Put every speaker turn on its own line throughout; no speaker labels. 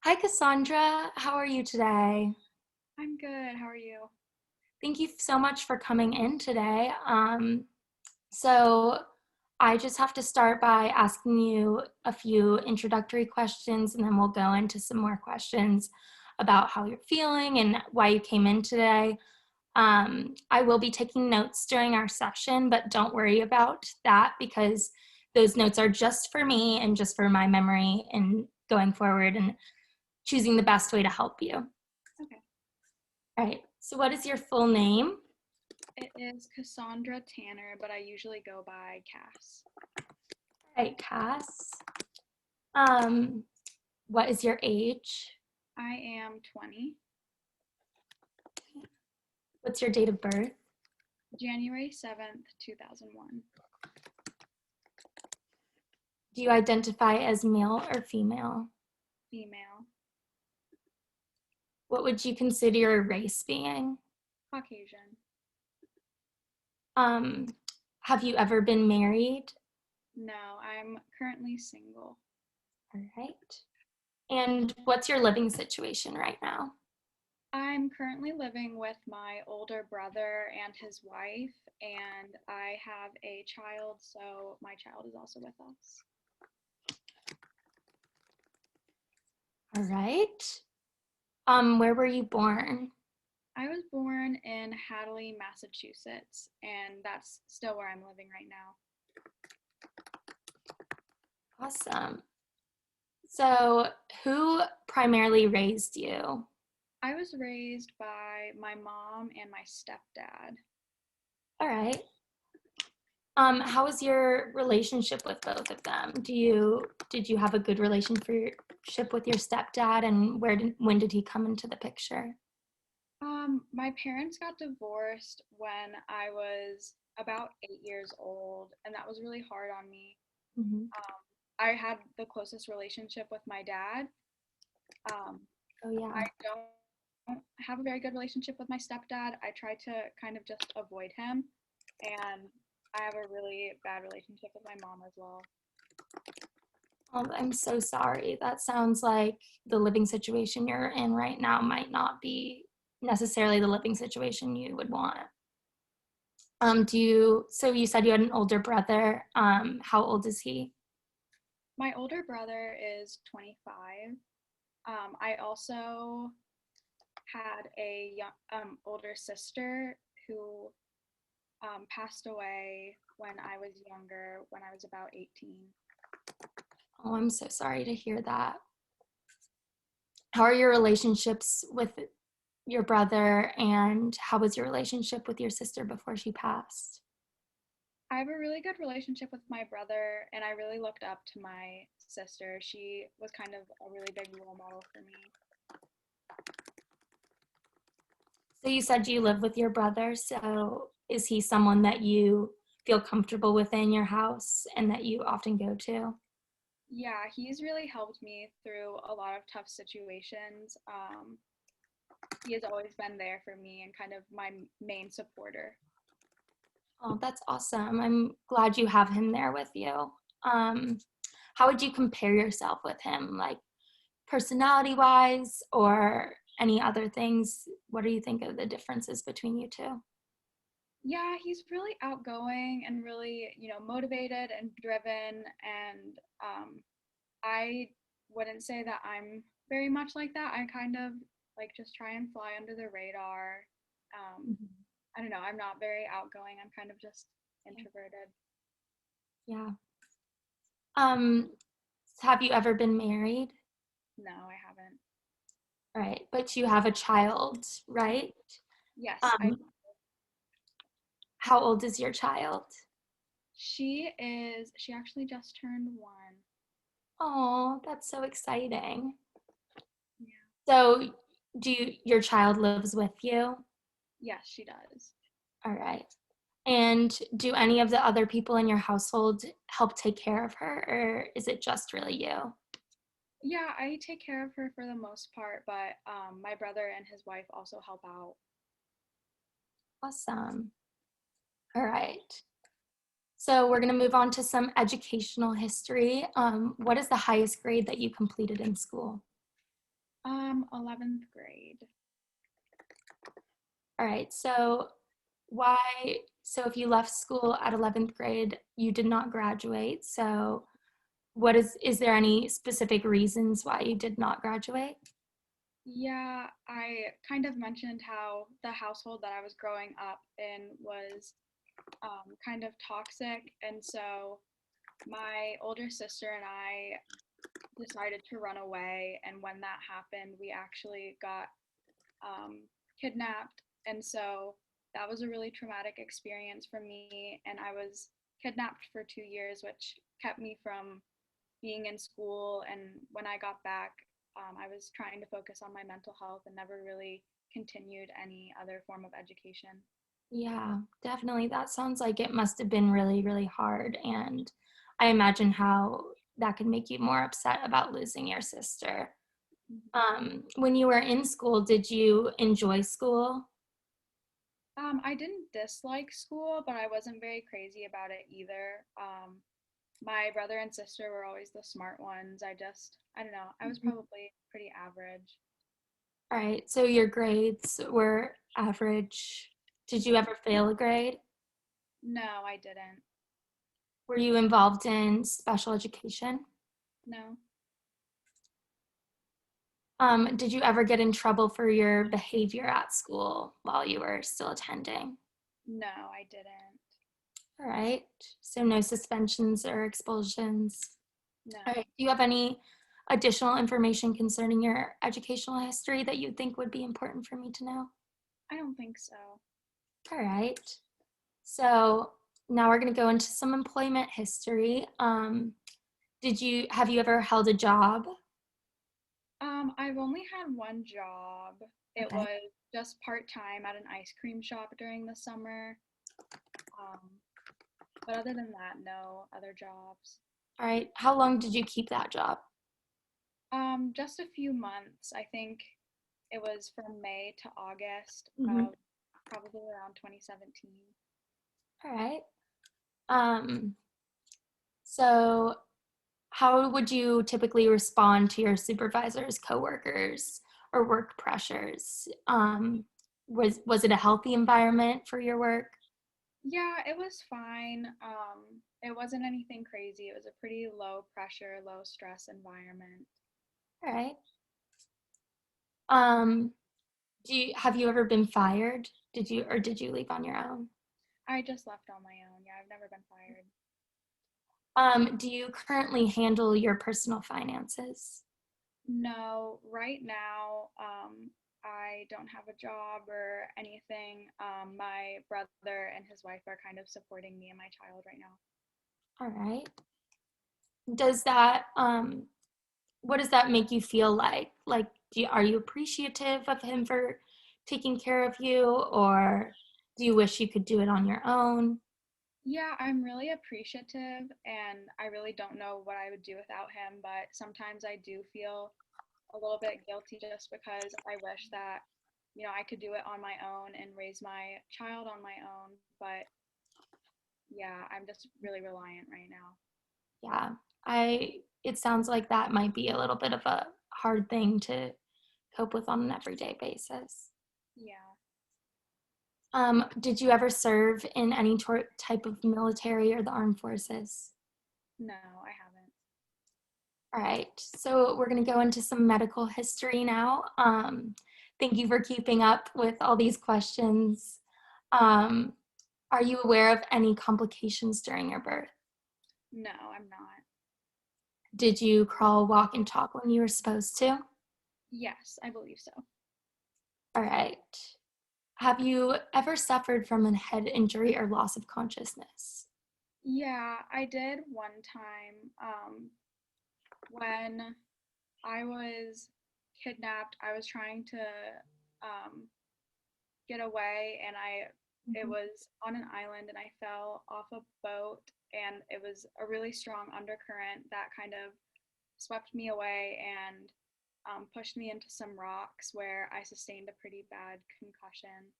Hi, Cassandra. How are you today?
I'm good. How are you?
Thank you so much for coming in today. So I just have to start by asking you a few introductory questions, and then we'll go into some more questions about how you're feeling and why you came in today. I will be taking notes during our session, but don't worry about that because those notes are just for me and just for my memory and going forward and choosing the best way to help you.
Okay.
All right. So what is your full name?
It is Cassandra Tanner, but I usually go by Cass.
All right, Cass. Um, what is your age?
I am 20,
What's your date of birth?
January 7th, 2001.
Do you identify as male or female?
Female,
What would you consider your race being?
Caucasian.
Um, have you ever been married?
No, I'm currently single.
All right. And what's your living situation right now?
I'm currently living with my older brother and his wife, and I have a child, so my child is also with us.
All right. Where were you born?
I was born in Hadley, Massachusetts, and that's still where I'm living right now.
Awesome. So, who primarily raised you?
I was raised by my mom and my stepdad.
All right. How was your relationship with both of them? Did you have a good relationship with your stepdad, and when did he come into the picture?
My parents got divorced when I was about 8 years old, and that was really hard on me.
Hmm.
I had the closest relationship with my dad. Um,
Oh yeah.
I don't have a very good relationship with my stepdad. I try to kind of just avoid him, and I have a really bad relationship with my mom as well.
I'm so sorry. That sounds like the living situation you're in right now might not be necessarily the living situation you would want. So you said you had an older brother. How old is he?
My older brother is 25. I also had a older sister who passed away when I was younger, when I was about 18.
Oh, I'm so sorry to hear that. How are your relationships with your brother, and how was your relationship with your sister before she passed?
I have a really good relationship with my brother, and I really looked up to my sister. She was kind of a really big role model for me.
So you said you live with your brother. So is he someone that you feel comfortable within your house and that you often go to?
Yeah, he's really helped me through a lot of tough situations. He has always been there for me and kind of my main supporter.
Oh, that's awesome. I'm glad you have him there with you. Um, how would you compare yourself with him, like personality wise or any other things? What do you think of the differences between you two?
Yeah, he's really outgoing and really, motivated and driven. And I wouldn't say that I'm very much like that. I kind of like just try and fly under the radar. Um,
Mhm.
I don't know. I'm not very outgoing. I'm kind of just introverted.
Yeah. Um, have you ever been married?
No, I haven't.
Right. But you have a child, right?
Yes,
Um, how old is your child?
she actually just turned 1.
Oh, that's so exciting.
Yeah.
So, your child lives with you?
Yes, she does.
All right. And do any of the other people in your household help take care of her, or is it just really you?
Yeah, I take care of her for the most part, but my brother and his wife also help out.
Awesome. All right. So we're going to move on to some educational history. What is the highest grade that you completed in school?
11th grade.
All right, so why, so if you left school at 11th grade, you did not graduate. So is there any specific reasons why you did not graduate?
Yeah, I kind of mentioned how the household that I was growing up in was kind of toxic. And so my older sister and I decided to run away. And when that happened, we actually got kidnapped. And so that was a really traumatic experience for me. And I was kidnapped for 2 years, which kept me from being in school. And when I got back, I was trying to focus on my mental health and never really continued any other form of education.
Yeah, definitely. That sounds like it must have been really, really hard. And I imagine how that could make you more upset about losing your sister. When you were in school, did you enjoy school?
I didn't dislike school, but I wasn't very crazy about it either. My brother and sister were always the smart ones. I don't know, I was
Mhm.
probably pretty average.
All right, so your grades were average. Did you ever fail a grade?
No, I didn't.
Were you involved in special education?
No,
Did you ever get in trouble for your behavior at school while you were still attending?
no, I didn't.
All right, so no suspensions or expulsions. All right,
No,
do you have any additional information concerning your educational history that you think would be important for me to know?
I don't think so.
All right, so now we're going to go into some employment history. Have you ever held a job?
I've only had one job. It
Okay.
was just part-time at an ice cream shop during the summer. Um, but other than that, no other jobs.
All right, how long did you keep that job?
Just a few months. I think it was from May to August
Mhm.
of probably around 2017.
All right. Um, so how would you typically respond to your supervisors, coworkers, or work pressures? Was it a healthy environment for your work?
Yeah, it was fine. It wasn't anything crazy. It was a pretty low pressure, low stress environment.
All right. Um, have you ever been fired? Did you leave on your own?
I just left on my own. Yeah, I've never been fired.
Do you currently handle your personal finances?
No, right now, I don't have a job or anything. My brother and his wife are kind of supporting me and my child right now.
All right. Does that what does that make you feel like? Like, are you appreciative of him for taking care of you, or do you wish you could do it on your own?
Yeah, I'm really appreciative and I really don't know what I would do without him, but sometimes I do feel a little bit guilty just because I wish that, I could do it on my own and raise my child on my own. But yeah, I'm just really reliant right now.
Yeah, it sounds like that might be a little bit of a hard thing to cope with on an everyday basis.
Yeah.
Did you ever serve in any type of military or the armed forces?
No, I haven't.
All right, so we're going to go into some medical history now. Thank you for keeping up with all these questions. Um, are you aware of any complications during your birth?
No, I'm not.
Did you crawl, walk, and talk when you were supposed to?
Yes, I believe so.
All right. Have you ever suffered from a head injury or loss of consciousness?
Yeah, I did one time when I was kidnapped. I was trying to um, get away, and it
Mhm.
was on an island, and I fell off a boat, and it was a really strong undercurrent that kind of swept me away and pushed me into some rocks where I sustained a pretty bad concussion.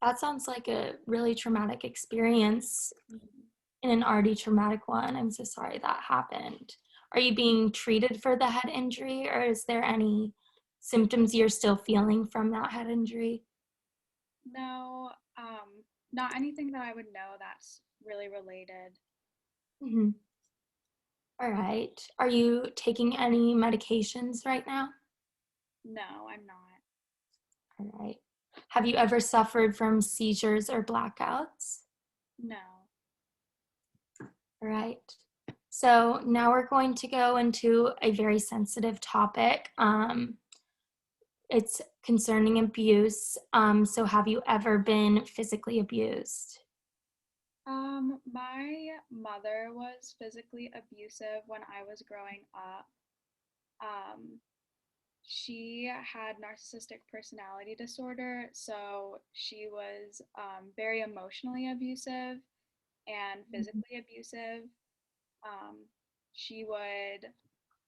That sounds like a really traumatic experience
Mhm.
and an already traumatic one. I'm so sorry that happened. Are you being treated for the head injury, or is there any symptoms you're still feeling from that head injury?
No, not anything that I would know that's really related.
Mhm. All right. Are you taking any medications right now?
No, I'm not.
All right. Have you ever suffered from seizures or blackouts?
No.
All right. So now we're going to go into a very sensitive topic. It's concerning abuse. So have you ever been physically abused?
My mother was physically abusive when I was growing up. Um, she had narcissistic personality disorder, so she was very emotionally abusive and
Mhm.
physically abusive. Um, she would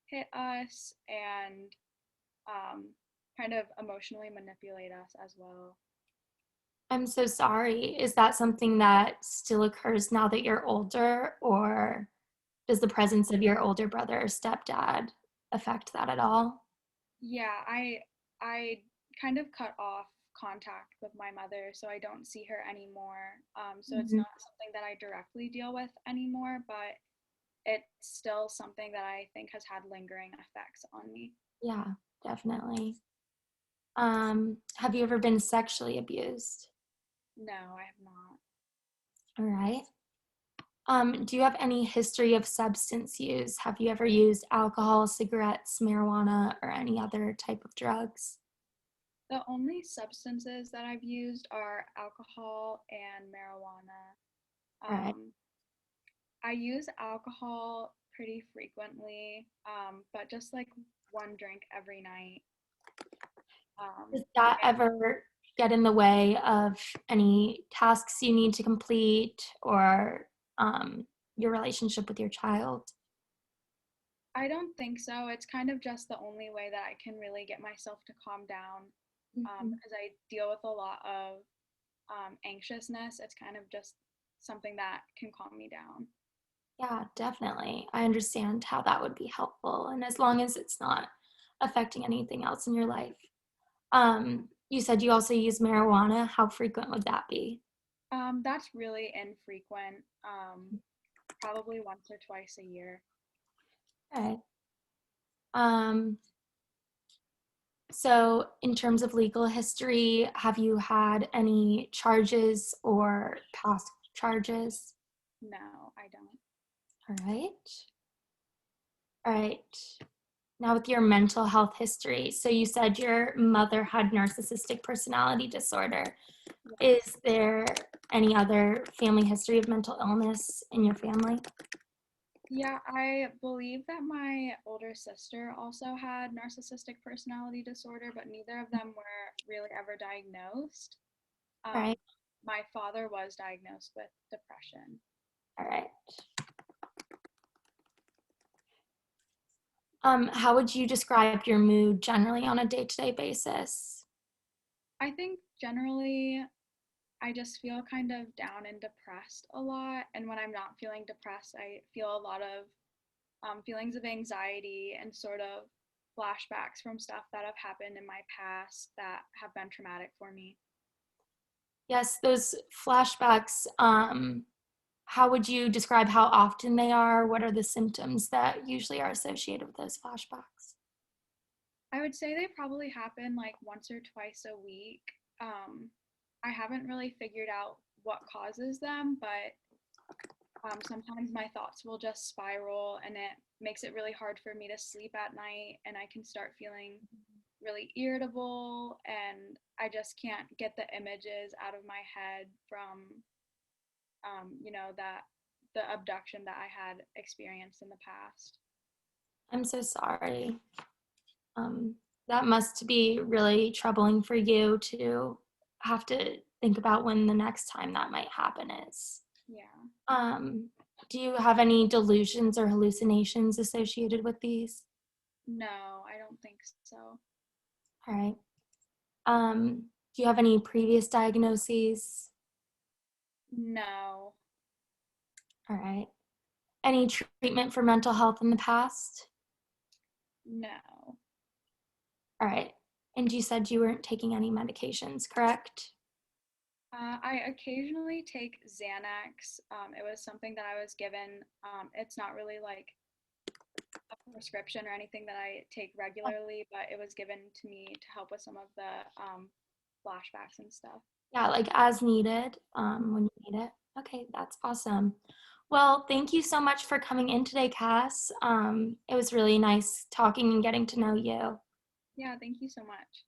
hit us and um, kind of emotionally manipulate us as well.
I'm so sorry. Is that something that still occurs now that you're older, or does the presence of your older brother or stepdad affect that at all?
Yeah, I kind of cut off contact with my mother, so I don't see her anymore. So it's
Mhm.
not something that I directly deal with anymore, but it's still something that I think has had lingering effects on me.
Yeah, definitely. Have you ever been sexually abused?
No, I have not.
All right. Do you have any history of substance use? Have you ever used alcohol, cigarettes, marijuana, or any other type of drugs?
The only substances that I've used are alcohol and marijuana.
All right.
Um, I use alcohol pretty frequently, but just like one drink every night.
Does that
And
ever get in the way of any tasks you need to complete or your relationship with your child?
I don't think so. It's kind of just the only way that I can really get myself to calm down
Mhm.
because I deal with a lot of anxiousness. It's kind of just something that can calm me down.
Yeah, definitely. I understand how that would be helpful. And as long as it's not affecting anything else in your life. You said you also use marijuana. How frequent would that be?
That's really infrequent, probably once or twice a year.
Okay. Um, so, in terms of legal history, have you had any charges or past charges?
No, I don't.
All right. All right. Now, with your mental health history, so you said your mother had narcissistic personality disorder.
Yes.
Is there any other family history of mental illness in your family?
Yeah, I believe that my older sister also had narcissistic personality disorder, but neither of them were really ever diagnosed.
All
Um,
right.
my father was diagnosed with depression.
All right. How would you describe your mood generally on a day-to-day basis?
I think generally I just feel kind of down and depressed a lot. And when I'm not feeling depressed, I feel a lot of feelings of anxiety and sort of flashbacks from stuff that have happened in my past that have been traumatic for me.
Yes, those flashbacks, how would you describe how often they are? What are the symptoms that usually are associated with those flashbacks?
I would say they probably happen like once or twice a week. I haven't really figured out what causes them, but sometimes my thoughts will just spiral and it makes it really hard for me to sleep at night, and I can start feeling really irritable, and I just can't get the images out of my head from, that the abduction that I had experienced in the past.
I'm so sorry. Um, that must be really troubling for you to have to think about when the next time that might happen is.
Yeah.
Um, do you have any delusions or hallucinations associated with these?
No, I don't think so.
All right. Do you have any previous diagnoses?
No.
All right. Any treatment for mental health in the past?
No.
All right. And you said you weren't taking any medications, correct?
I occasionally take Xanax. It was something that I was given. It's not really like a prescription or anything that I take regularly, but it was given to me to help with some of the flashbacks and stuff.
Yeah, like as needed, when you need it. Okay, that's awesome. Well, thank you so much for coming in today, Cass. It was really nice talking and getting to know you.
Yeah, thank you so much.